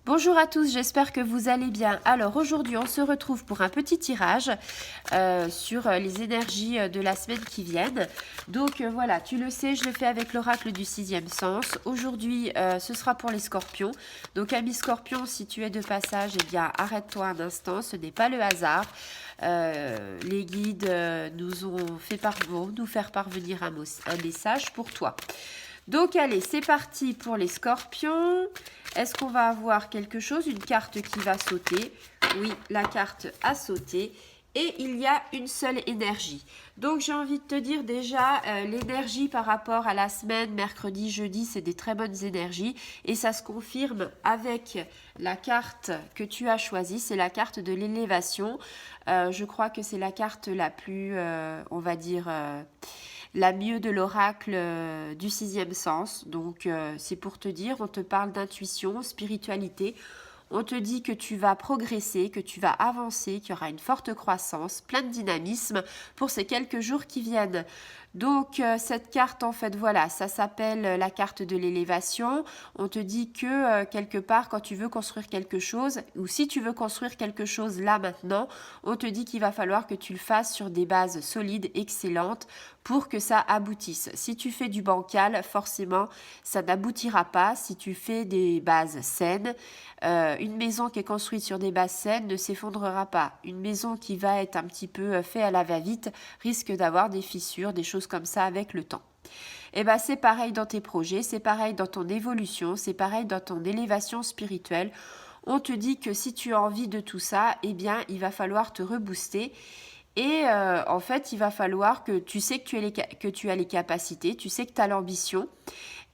Bonjour à tous, j'espère que vous allez bien. Alors aujourd'hui, on se retrouve pour un petit tirage sur les énergies de la semaine qui viennent. Donc voilà, tu le sais, je le fais avec l'oracle du sixième sens. Aujourd'hui, ce sera pour les scorpions. Donc amis scorpions, si tu es de passage, eh bien arrête-toi un instant, ce n'est pas le hasard. Les guides vont nous faire parvenir un message pour toi. Donc allez, c'est parti pour les scorpions. Est-ce qu'on va avoir quelque chose, une carte qui va sauter? Oui, la carte a sauté. Et il y a une seule énergie. Donc j'ai envie de te dire déjà, l'énergie par rapport à la semaine, mercredi, jeudi, c'est des très bonnes énergies. Et ça se confirme avec la carte que tu as choisie, c'est la carte de l'élévation. Je crois que c'est la carte la plus, on va dire... la mieux de l'oracle du sixième sens. Donc c'est pour te dire, on te parle d'intuition, spiritualité. On te dit que tu vas progresser, que tu vas avancer, qu'il y aura une forte croissance, plein de dynamisme pour ces quelques jours qui viennent. Donc cette carte, en fait, voilà, ça s'appelle la carte de l'élévation. On te dit que quelque part, quand tu veux construire quelque chose, ou si tu veux construire quelque chose là maintenant, on te dit qu'il va falloir que tu le fasses sur des bases solides, excellentes, pour que ça aboutisse. Si tu fais du bancal, forcément, ça n'aboutira pas. Si tu fais des bases saines, une maison qui est construite sur des bases saines ne s'effondrera pas. Une maison qui va être un petit peu faite à la va-vite risque d'avoir des fissures, des choses comme ça avec le temps. Et ben c'est pareil dans tes projets, c'est pareil dans ton évolution, c'est pareil dans ton élévation spirituelle. On te dit que si tu as envie de tout ça, eh bien il va falloir te rebooster. Et en fait, il va falloir que tu sais que tu as les capacités, tu sais que tu as l'ambition.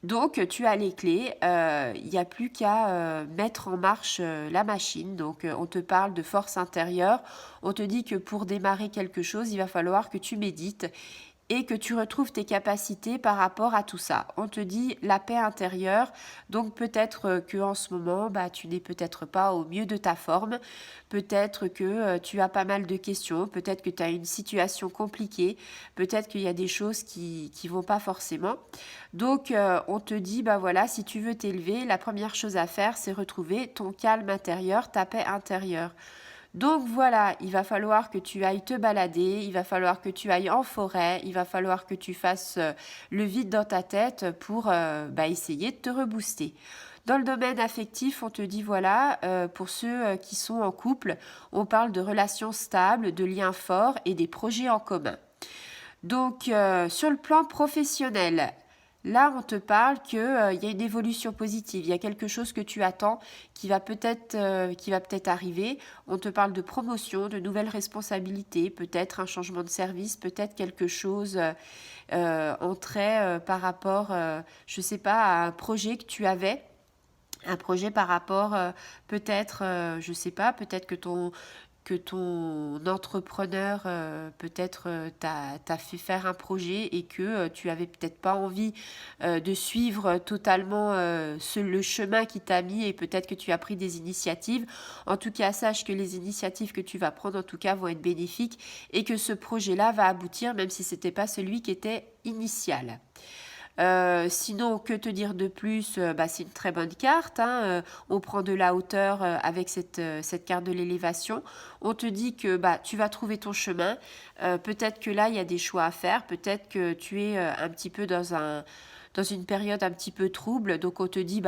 Donc, tu as les clés. Il n'y a plus qu'à mettre en marche la machine. Donc, on te parle de force intérieure. On te dit que pour démarrer quelque chose, il va falloir que tu médites et que tu retrouves tes capacités par rapport à tout ça. On te dit la paix intérieure, donc peut-être que en ce moment, tu n'es peut-être pas au mieux de ta forme, peut-être que tu as pas mal de questions, peut-être que tu as une situation compliquée, peut-être qu'il y a des choses qui vont pas forcément. Donc on te dit, voilà, si tu veux t'élever, la première chose à faire, c'est retrouver ton calme intérieur, ta paix intérieure. Donc voilà, il va falloir que tu ailles te balader, il va falloir que tu ailles en forêt, il va falloir que tu fasses le vide dans ta tête pour essayer de te rebooster. Dans le domaine affectif, on te dit voilà, pour ceux qui sont en couple, on parle de relations stables, de liens forts et des projets en commun. Donc sur le plan professionnel, là, on te parle qu'il y a une évolution positive, il y a quelque chose que tu attends qui va peut-être arriver. On te parle de promotion, de nouvelles responsabilités, peut-être un changement de service, peut-être quelque chose en trait par rapport, je ne sais pas, à un projet que tu avais. Un projet par rapport peut-être, je ne sais pas, peut-être que ton entrepreneur peut-être t'a fait faire un projet et que tu avais peut-être pas envie de suivre totalement le chemin qui t'a mis et peut-être que tu as pris des initiatives. En tout cas, sache que les initiatives que tu vas prendre en tout cas vont être bénéfiques et que ce projet-là va aboutir même si c'était pas celui qui était initial. Sinon, que te dire de plus? C'est une très bonne carte. On prend de la hauteur avec cette carte de l'élévation. On te dit que tu vas trouver ton chemin. Peut-être que là, il y a des choix à faire. Peut-être que tu es un petit peu dans une période un petit peu trouble. Donc, on te dit,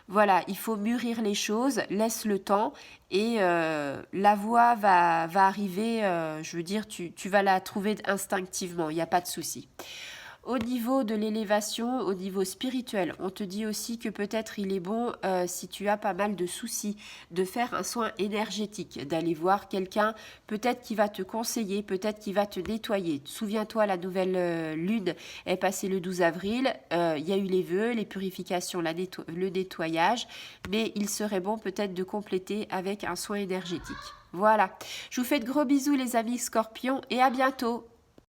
voilà, il faut mûrir les choses, laisse le temps et la voie va arriver. Je veux dire, tu vas la trouver instinctivement. Il n'y a pas de souci. Au niveau de l'élévation, au niveau spirituel, on te dit aussi que peut-être il est bon, si tu as pas mal de soucis, de faire un soin énergétique, d'aller voir quelqu'un, peut-être qui va te conseiller, peut-être qui va te nettoyer. Souviens-toi, la nouvelle lune est passée le 12 avril, il y a eu les vœux, les purifications, le nettoyage, mais il serait bon peut-être de compléter avec un soin énergétique. Voilà, je vous fais de gros bisous les amis scorpions et à bientôt.